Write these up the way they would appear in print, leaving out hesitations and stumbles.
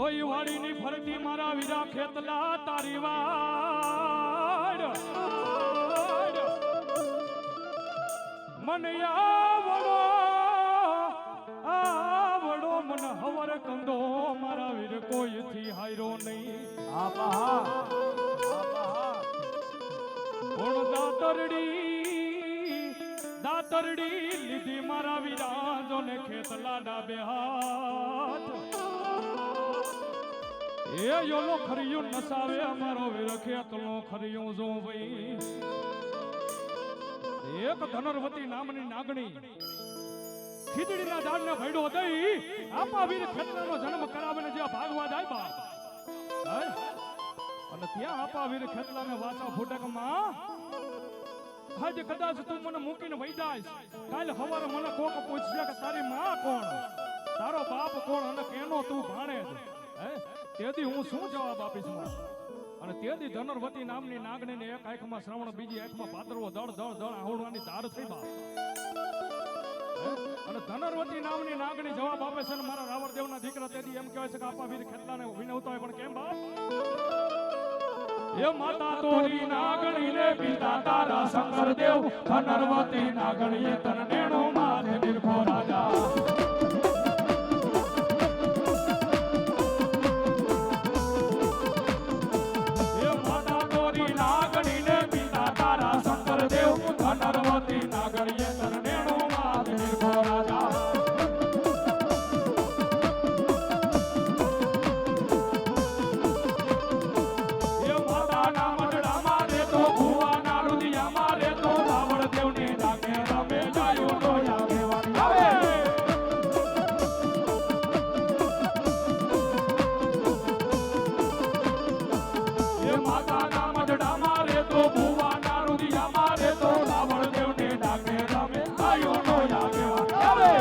લોહી વાળીની ફરતી મારા વીરા ખેતલા તારી વાડ મને આવડો મન હવર કંદો મારા વીર કોઈથી હાયરો નહીં કોણ દાતરડી લીધી મારા વીરા ને ખેતલા ડાબે હાથ એ યોલો ખરિયું નસાવે અમારો વીર ખેતલો ખરિયું જો ભાઈ એક ધનરવતી નામની નાગણી ખીચડીના ઝાડને ભેડો દઈ આપા વીર ખેતલાનો જન્મ કરાવીને જ્યાં ભાગવા જાય બા અને ત્યાં આપા વીર ખેતલાને વાસા ફૂટકમાં હજ કદાચ તું મને મૂકીને વહી જાઈશ કાલે સવારે મને કોક પૂછશે કે તારી માં કોણ તારો બાપ કોણ અને કેનો તું ભાણે હે તેથી હું શું જવાબ આપીશ અને તેથી ધનરવતી નામની નાગણીને એક આંખમાં શ્રવણ બીજી આંખમાં ભાદરવો દળ દળ દળ આવડવાની ધાર થઈ બા અને ધનરવતી નામની નાગણી જવાબ આપે છે ને મારા રાવણદેવના દીકરા તેથી એમ કહેવાય છે કે આપા વીર ખેતલાને વિનવતા હોય પણ કેમ બાપ એ માતા તોરી નાગણી રે પિતા તારા શંકર દેવ ધનરવતી નાગણીએ તન નેણો માથે નિર્ભો રાજા ધનરવતી નાગણીએ તન નેણો માથે નિર્ભો રાજા એ માતાના મંડળા મારે તો ભુવાના રુદિયા મારે તો રાવણદેવની ડાકે રમે જાયો તો આગેવાની આવે એ માતાના મંડળા મારે તો ભુવાના રુદિયા મારે તો રાવણદેવની ડાકે રમે જાયો તો આગેવાની આવે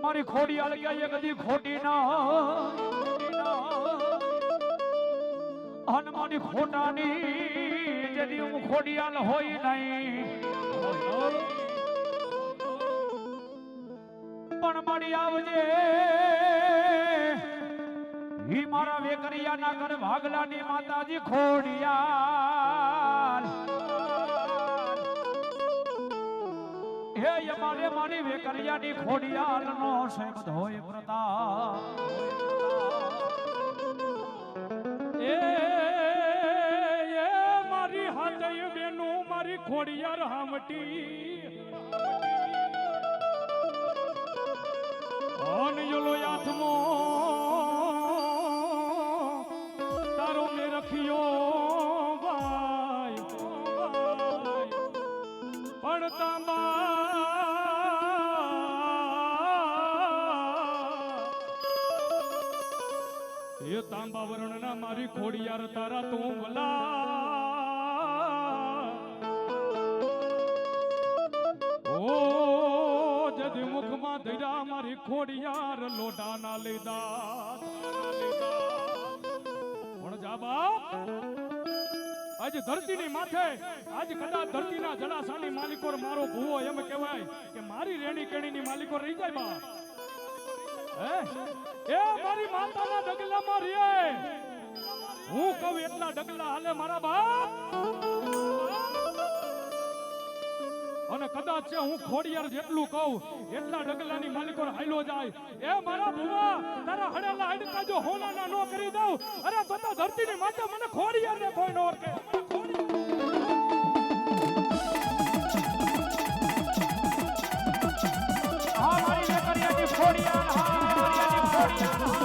મારી ખોડિયાલ ક્યાં કદી ખોટી ના હનુમાની ખોટાની જેની હું ખોડિયાલ હોય નહીં પણ મળી આવજે ઈ મારા વેકરિયા ના ઘર ભાગલાની માતાજી ખોડિયાલ હે યમાને માની વેકરિયાની ખોડિયાલ નો શબ્દ હોય પ્રતાપ એ મારી હાથય બેનું મારી ખોડિયાર હામટી અન યોલો આત્મો તારો મે રખ્યો ભાઈ પણ તાંબા એ તાંબા વરણ ના મારી ખોડિયાર તારા તું ભલા દૈરા મારી ખોડિયાર લોઢાના લીધા પણ જા બાપ આજ ધરતીની માથે આજ કદાચ ધરતીના જલાસાની માલિકો મારો ભૂવો એમ કહેવાય કે મારી રેણી કેણીની માલિકો રહી જાય બા હે એ મારી માતાના ડગલામાં રે હું કહું એટલા ડગલા હાલે મારા બાપ અને કદાચ છે હું ખોડિયાર જેટલું કહું એટલા ડગલાની માલિકો હાઈલો જાય એ મારા ભૂવા તારા હડેલા હડકા જો હોનાના નો કરી દઉં અરે તો ધરતીની માથે મને ખોડિયાર ને કોઈ નો ઓળખે હા મારી વેકરિયાની ખોડિયાર હા વેકરિયાની ખોડિયાર હા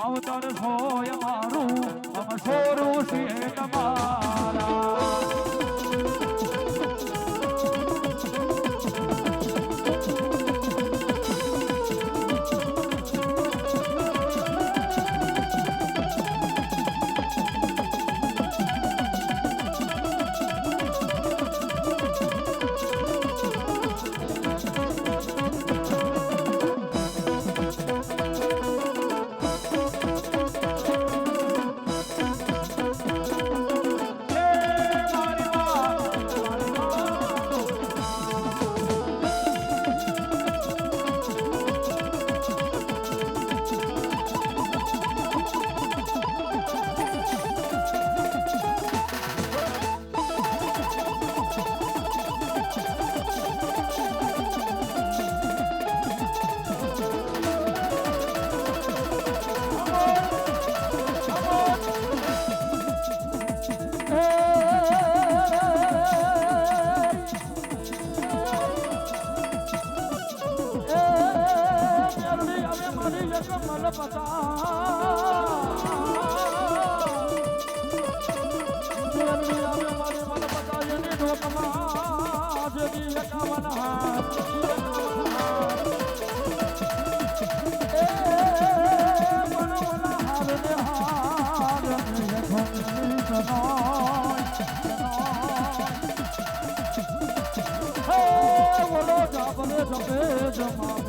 અવતાર હોય મારું અમ સોરું છે તમારા કમલ પતા મેલડી આવે મારી મન પતા એની ઢોકમાં જગી એકાવન હાથ એ મનોલા હાર ને હાર ને ઠોકની સનાય હે બોલો જાબલે જપે જમા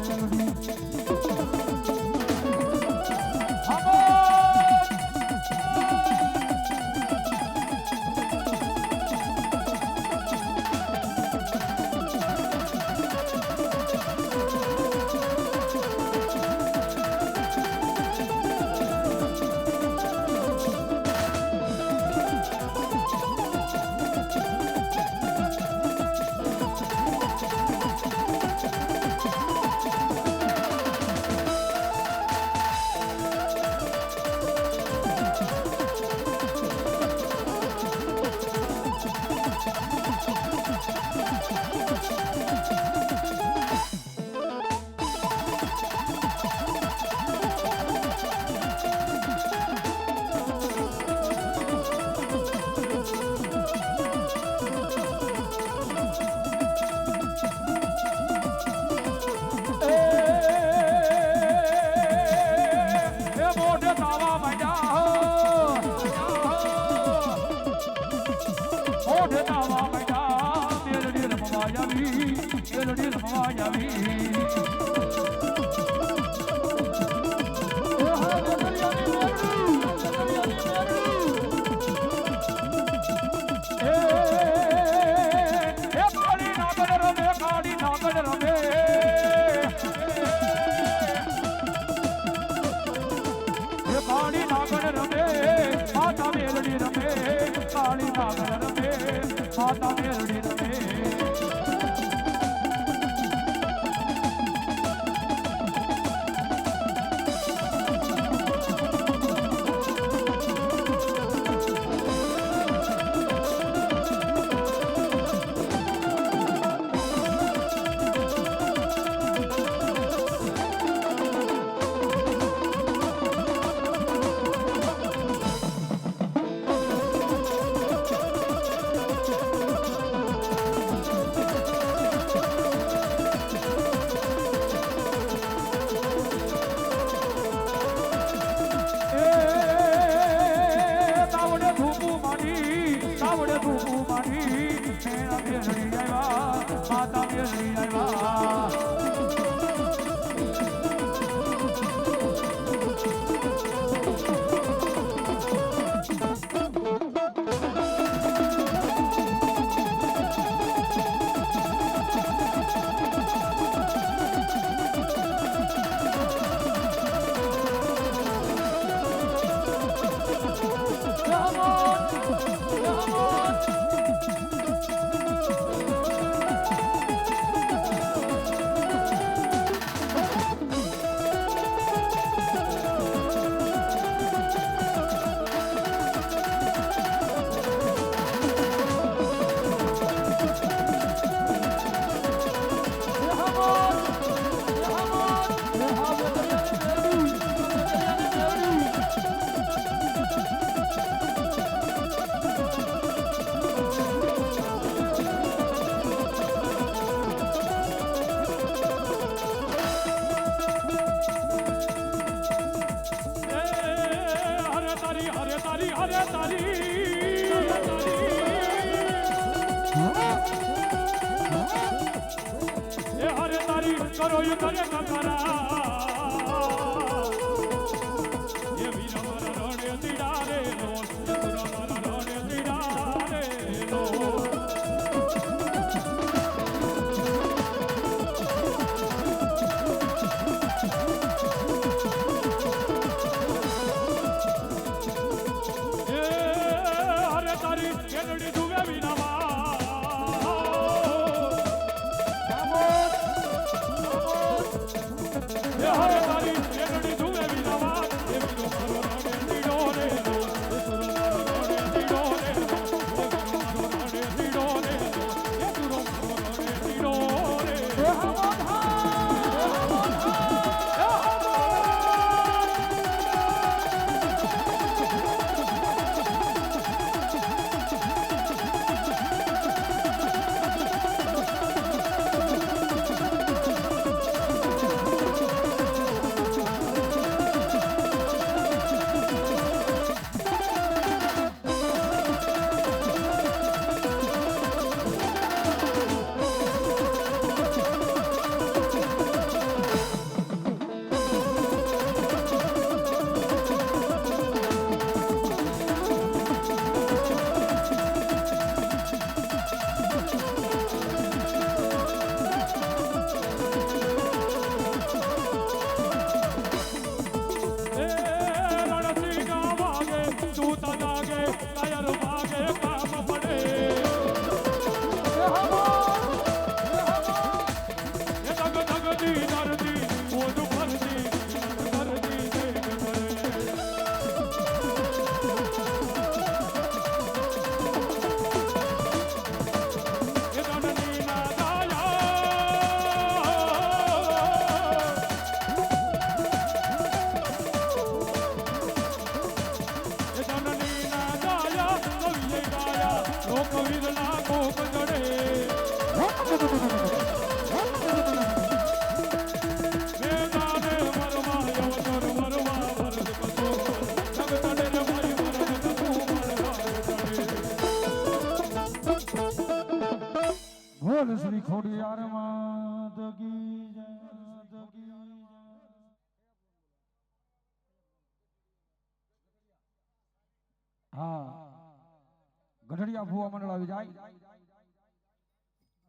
મેલડી માતા મેલડી રમે માતા મેલડી આવ્યા કરો એ કરે કકરા એ વીર મારા રણે દીડારે નો એ વીર મારા રણે દીડારે નો એ હરે તારી કેનડી દુવે વિનાવા હરે તારી કેનડી દુવે વિનાવા એ વીરો મારો રણે દીડો રે નો એ સુરો મારો રણે દીડો રે નો એ વીરો મારો રણે દીડો રે નો એ સુરો મારો રણે દીડો રે શ્રી ખોડિયાર માત કી જય હા ગઢડિયા ભુવા મંડળ આવી જાય